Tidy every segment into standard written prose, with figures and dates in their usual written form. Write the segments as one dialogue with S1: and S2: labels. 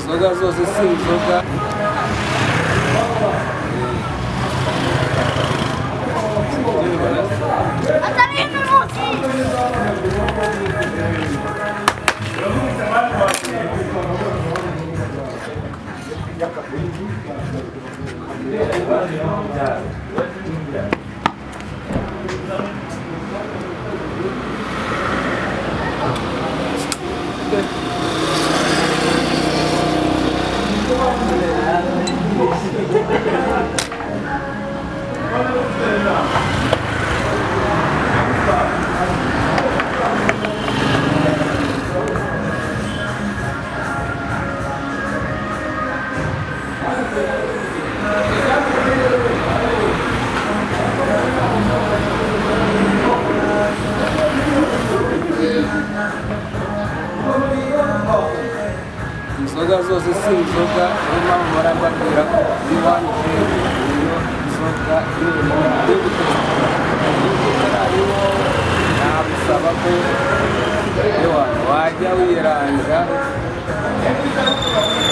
S1: inzoga zose si inzoga inzoga zose si inzoga niyo mpamvu barababwira ko iwanyu iyo inzoga nagusaba ko wajya wiranga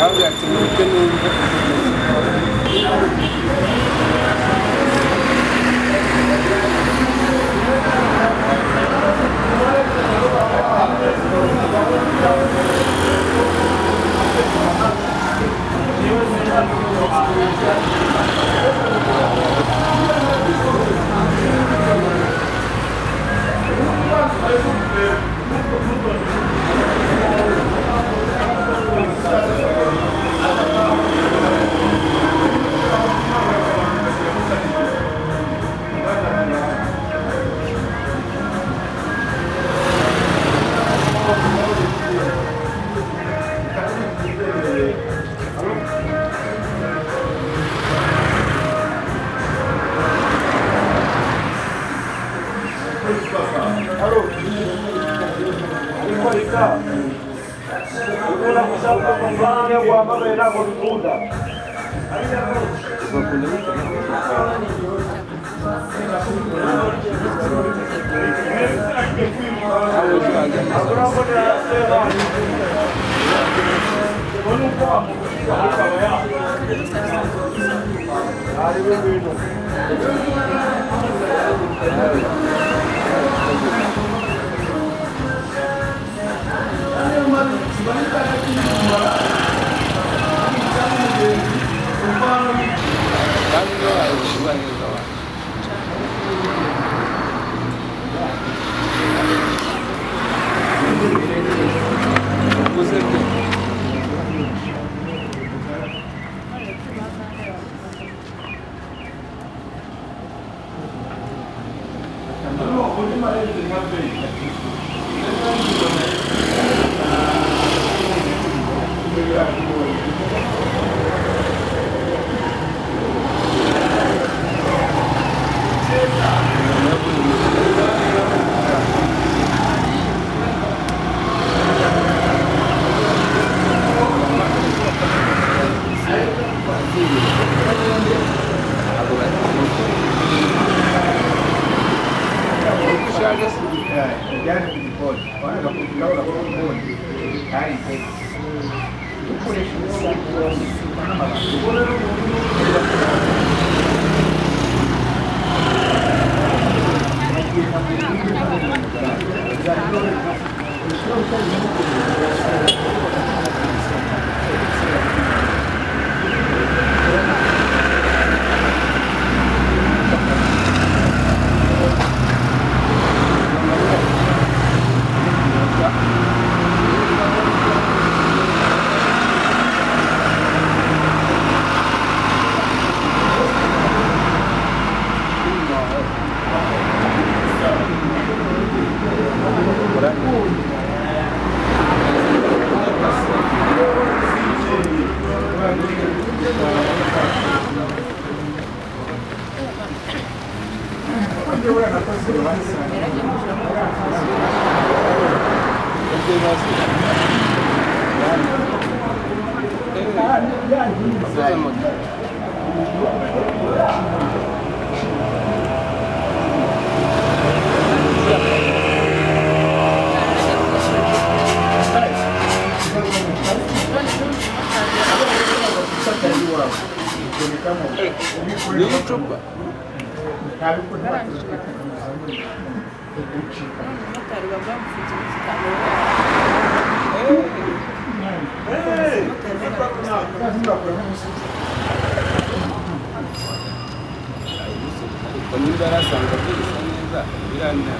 S1: ahubwo ati mureke numve Ni icupa. Niba yarasanga bisa neza biranira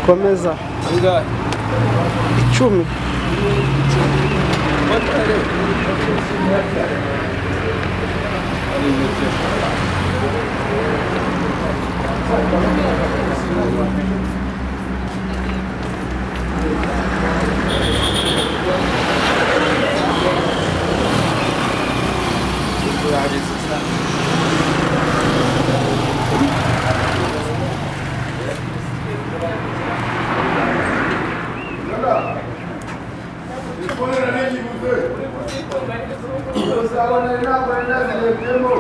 S2: Komeza 10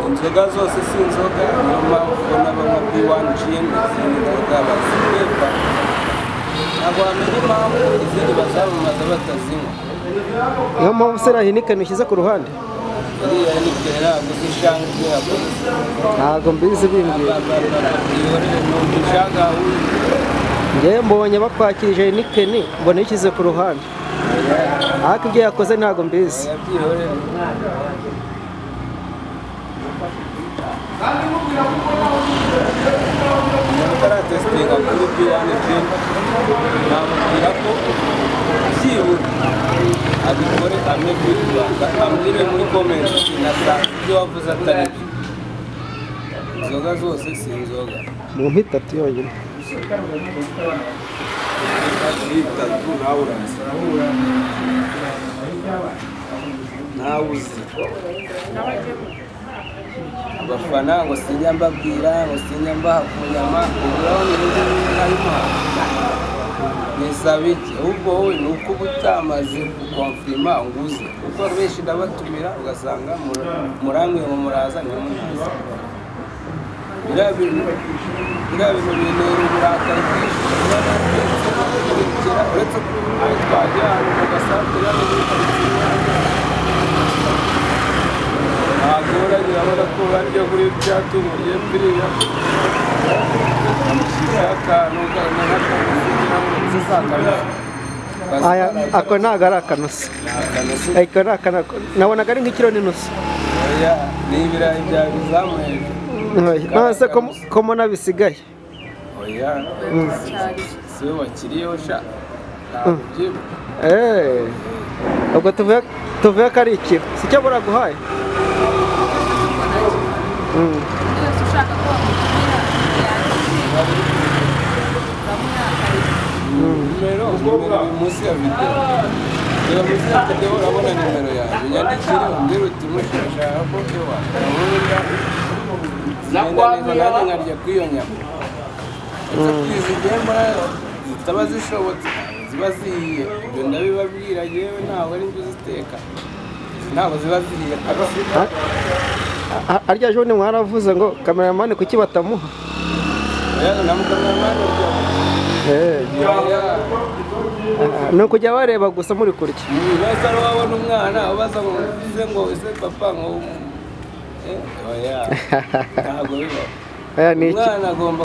S1: inzoga zose si inzoga niyo mpamvu ubona bamwe bw'iwani jini izindi nzoga bazirebwa ntabwo wamenya impamvu izindi bazamamaza batazinywa
S2: niyo mpamvu se Heineken ushyize ku ruhande
S1: iriya Heineken ntabwo zishanga ibyo yakoze
S2: ntabwo mbizi bimbwira
S1: ihorere numva ishanga
S2: njyewe mbonye bakwakirije Heineken mbona yishyize ku ruhande ariko ibyo yakoze ntabwo mbizi
S1: yabyihorere taratesitinga kuri bw'iwani jini namubwira ko byibura abikore amwe kuri Rwanda ambwire muri komenti nasanze ibyo wavuze atari byo inzoga zose si inzoga
S2: mu mpitatu yonyine
S1: nawe urazi nawe uzi abafana ngo sinjya mbabwira ngo sinjya mbaha ku nyama urabona ibindi nkabimuha nisaba iki ahubwo wowe ni uko uba utamaze gukonfirima nguze kuko benshi ndabatumira ugasanga muramwe ngo muraza ntimunaza biriya bintu bintera uburakari bwinshi uretse ko twagiye ahantu mu gasantere hano muri karitsiye ntabwo urabona ko baryo kuri bya tungo ry'epfiriya amushyira akantu
S2: aya ako ntabwo ari akanusu nabonaga ari nk'ikiro n'inusu
S1: ni ibirayi byawe bizamuye
S2: none ko mbona bisigaye
S1: oya si we wakiriyeho sha ntabwo byibuka
S2: ubwo tuvuye ko ari ikiro si cyo buraguhaye
S1: nimero munsi ya videwo reba munsi ya videwo urabona nimero yawe unyandikire umbwire uti mushaka ko ewa gahunda zigenda neza nanjye nkarya kuri iyo nyama uretse ko izi ngemura zitaba zishobotse ziba zihiye ibyo ndabibabwira yewe ntabwo ari byo uziteka ntabwo ziba zihiye kabisa
S2: harya ejo bundi mwaravuze ngo kameramani kuki batamuha
S1: na mukameramani
S2: ni ukujya bareba gusa muri kurya
S1: neza ari wabona umwana ubaza ngo uze ngo ese papa ngo oya ntabwo bibaho umwana agomba